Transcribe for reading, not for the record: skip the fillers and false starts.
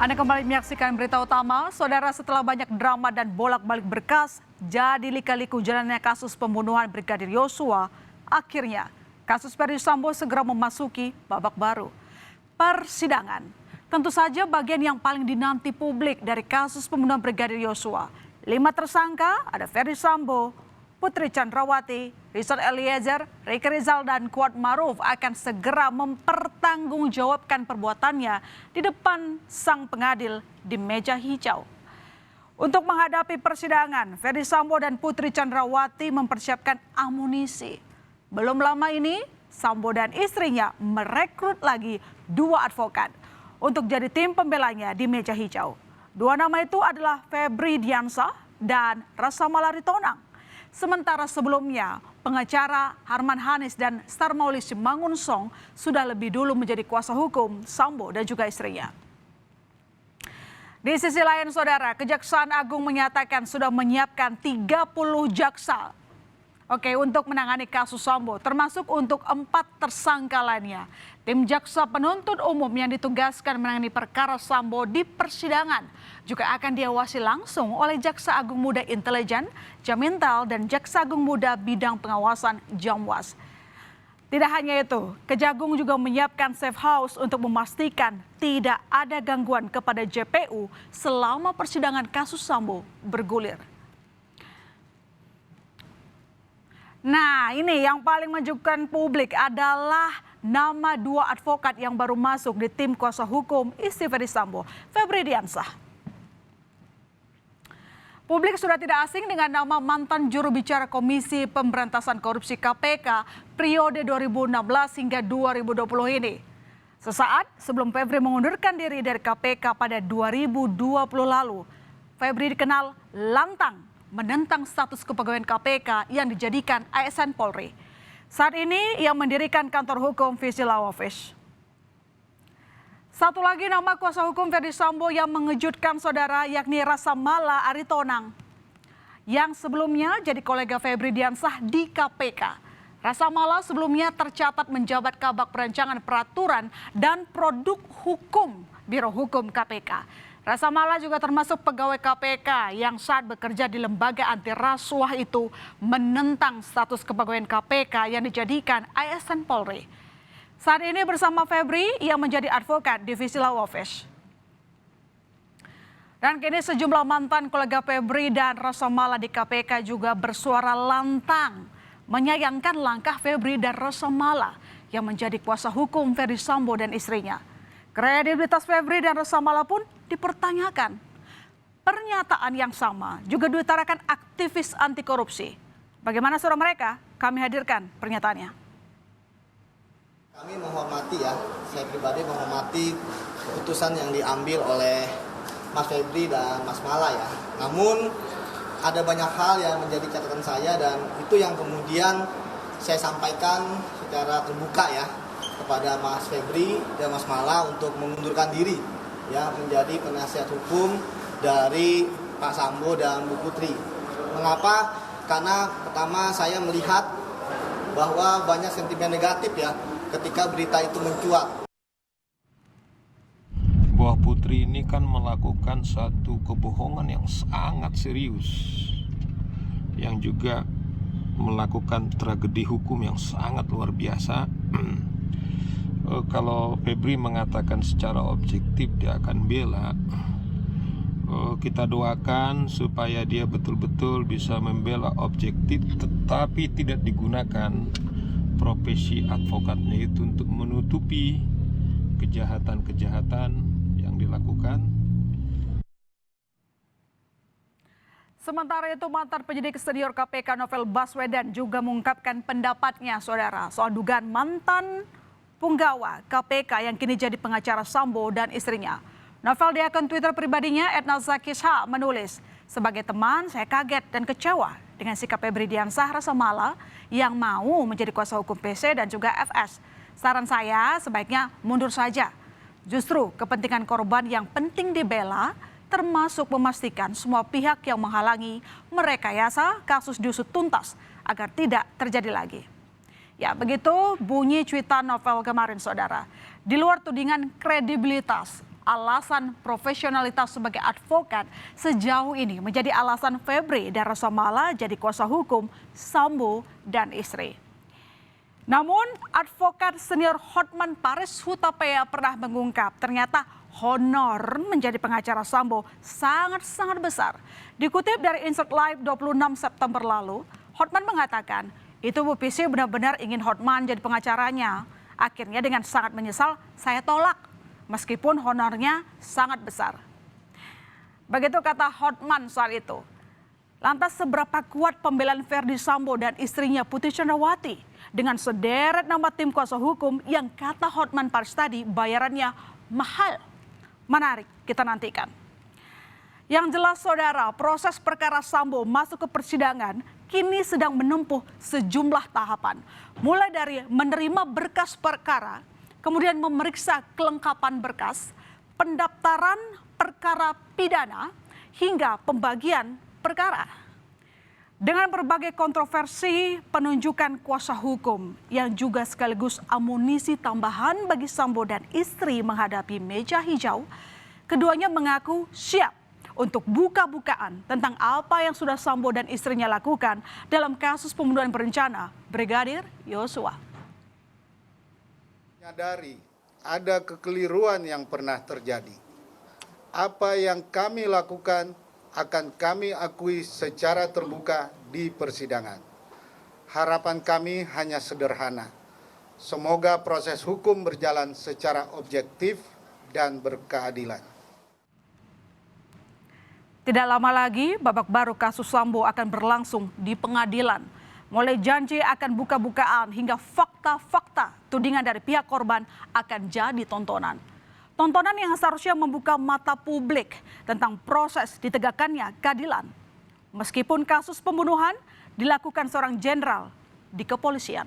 Anda kembali menyaksikan berita utama. Saudara, setelah banyak drama dan bolak-balik berkas, jadi lika-liku jalannya kasus pembunuhan Brigadir Yosua, akhirnya kasus Ferdy Sambo segera memasuki babak baru. Persidangan, tentu saja bagian yang paling dinanti publik dari kasus pembunuhan Brigadir Yosua. 5 tersangka ada Ferdy Sambo, Putri Chandrawati, Richard Eliezer, Ricky Rizal, dan Kuat Maruf akan segera mempertanggungjawabkan perbuatannya di depan sang pengadil di meja hijau. Untuk menghadapi persidangan, Ferdy Sambo dan Putri Chandrawati mempersiapkan amunisi. Belum lama ini, Sambo dan istrinya merekrut lagi 2 advokat untuk jadi tim pembelanya di meja hijau. 2 nama itu adalah Febri Diansah dan Rasa Malari Tonang. Sementara sebelumnya, pengacara Harman Hanis dan Star Mauli Simangunsong sudah lebih dulu menjadi kuasa hukum Sambo dan juga istrinya. Di sisi lain, saudara, Kejaksaan Agung menyatakan sudah menyiapkan 30 jaksa untuk menangani kasus Sambo, termasuk untuk 4 tersangka lainnya. Tim jaksa penuntut umum yang ditugaskan menangani perkara Sambo di persidangan juga akan diawasi langsung oleh Jaksa Agung Muda Intelijen, Jamintel, dan Jaksa Agung Muda Bidang Pengawasan Jamwas. Tidak hanya itu, Kejagung juga menyiapkan safe house untuk memastikan tidak ada gangguan kepada JPU selama persidangan kasus Sambo bergulir. Nah, ini yang paling menunjukkan publik adalah nama 2 advokat yang baru masuk di tim kuasa hukum istri Ferdy Sambo, Febri Diansah. Publik sudah tidak asing dengan nama mantan juru bicara Komisi Pemberantasan Korupsi KPK periode 2016 hingga 2020 ini. Sesaat sebelum Febri mengundurkan diri dari KPK pada 2020 lalu, Febri dikenal lantang menentang status kepegawaian KPK yang dijadikan ASN Polri. Saat ini ia mendirikan kantor hukum Visi Law Office. Satu lagi nama kuasa hukum Ferdy Sambo yang mengejutkan saudara, yakni Rasa Mala Aritonang, yang sebelumnya jadi kolega Febri Diansah di KPK. Rasa Mala sebelumnya tercatat menjabat Kabag Perancangan Peraturan dan Produk Hukum Biro Hukum KPK. Rasa Mala juga termasuk pegawai KPK yang saat bekerja di lembaga anti rasuah itu menentang status kepegawaian KPK yang dijadikan ASN Polri. Saat ini bersama Febri, ia menjadi advokat divisi Law Office. Dan kini sejumlah mantan kolega Febri dan Rasa Mala di KPK juga bersuara lantang menyayangkan langkah Febri dan Rasa Mala yang menjadi kuasa hukum Ferdy Sambo dan istrinya. Kredibilitas Febri dan Rasa Mala pun dipertanyakan. Pernyataan yang sama juga diutarakan aktivis anti korupsi. Bagaimana suara mereka? Kami hadirkan pernyataannya. Kami menghormati saya pribadi menghormati keputusan yang diambil oleh Mas Febri dan Mas Mala Namun ada banyak hal yang menjadi catatan saya dan itu yang kemudian saya sampaikan secara terbuka kepada Mas Febri dan Mas Mala untuk mengundurkan diri menjadi penasihat hukum dari Pak Sambo dan Bu Putri. Mengapa? Karena pertama saya melihat bahwa banyak sentimen negatif ketika berita itu mencuat. Bahwa Putri ini kan melakukan satu kebohongan yang sangat serius, yang juga melakukan tragedi hukum yang sangat luar biasa. Kalau Febri mengatakan secara objektif dia akan bela, kita doakan supaya dia betul-betul bisa membela objektif, tetapi tidak digunakan profesi advokatnya itu untuk menutupi kejahatan-kejahatan yang dilakukan. Sementara itu, mantan penyidik senior KPK Novel Baswedan juga mengungkapkan pendapatnya, saudara, soal dugaan mantan punggawa KPK yang kini jadi pengacara Sambo dan istrinya. Novel di akun Twitter pribadinya @nazakisha menulis, "Sebagai teman, saya kaget dan kecewa dengan sikap Febri Diansah Rasa Mala yang mau menjadi kuasa hukum PC dan juga FS. Saran saya sebaiknya mundur saja. Justru kepentingan korban yang penting dibela, termasuk memastikan semua pihak yang menghalangi merekayasa kasus diusut tuntas agar tidak terjadi lagi." Ya, begitu bunyi cuitan Novel kemarin, saudara. Di luar tudingan kredibilitas, alasan profesionalitas sebagai advokat sejauh ini menjadi alasan Febri dan Rosamala jadi kuasa hukum Sambo dan istri. Namun, advokat senior Hotman Paris Hutapea pernah mengungkap ternyata honor menjadi pengacara Sambo sangat-sangat besar. Dikutip dari Insert Live 26 September lalu, Hotman mengatakan itu Bu Pisi benar-benar ingin Hotman jadi pengacaranya. Akhirnya dengan sangat menyesal, saya tolak meskipun honornya sangat besar. Begitu kata Hotman saat itu. Lantas seberapa kuat pembelaan Verdi Sambo dan istrinya Putri Chandrawati dengan sederet nama tim kuasa hukum yang kata Hotman Paris tadi bayarannya mahal? Menarik, kita nantikan. Yang jelas saudara, proses perkara Sambo masuk ke persidangan kini sedang menempuh sejumlah tahapan. Mulai dari menerima berkas perkara, kemudian memeriksa kelengkapan berkas, pendaftaran perkara pidana, hingga pembagian perkara. Dengan berbagai kontroversi penunjukan kuasa hukum yang juga sekaligus amunisi tambahan bagi Sambo dan istri menghadapi meja hijau, keduanya mengaku siap untuk buka-bukaan tentang apa yang sudah Sambo dan istrinya lakukan dalam kasus pembunuhan berencana Brigadir Yosua. Menyadari ada kekeliruan yang pernah terjadi. Apa yang kami lakukan akan kami akui secara terbuka di persidangan. Harapan kami hanya sederhana. Semoga proses hukum berjalan secara objektif dan berkeadilan. Tidak lama lagi, babak baru kasus Sambo akan berlangsung di pengadilan. Mulai janji akan buka-bukaan hingga fakta-fakta tudingan dari pihak korban akan jadi tontonan. Tontonan yang seharusnya membuka mata publik tentang proses ditegakkannya keadilan. Meskipun kasus pembunuhan dilakukan seorang jenderal di kepolisian.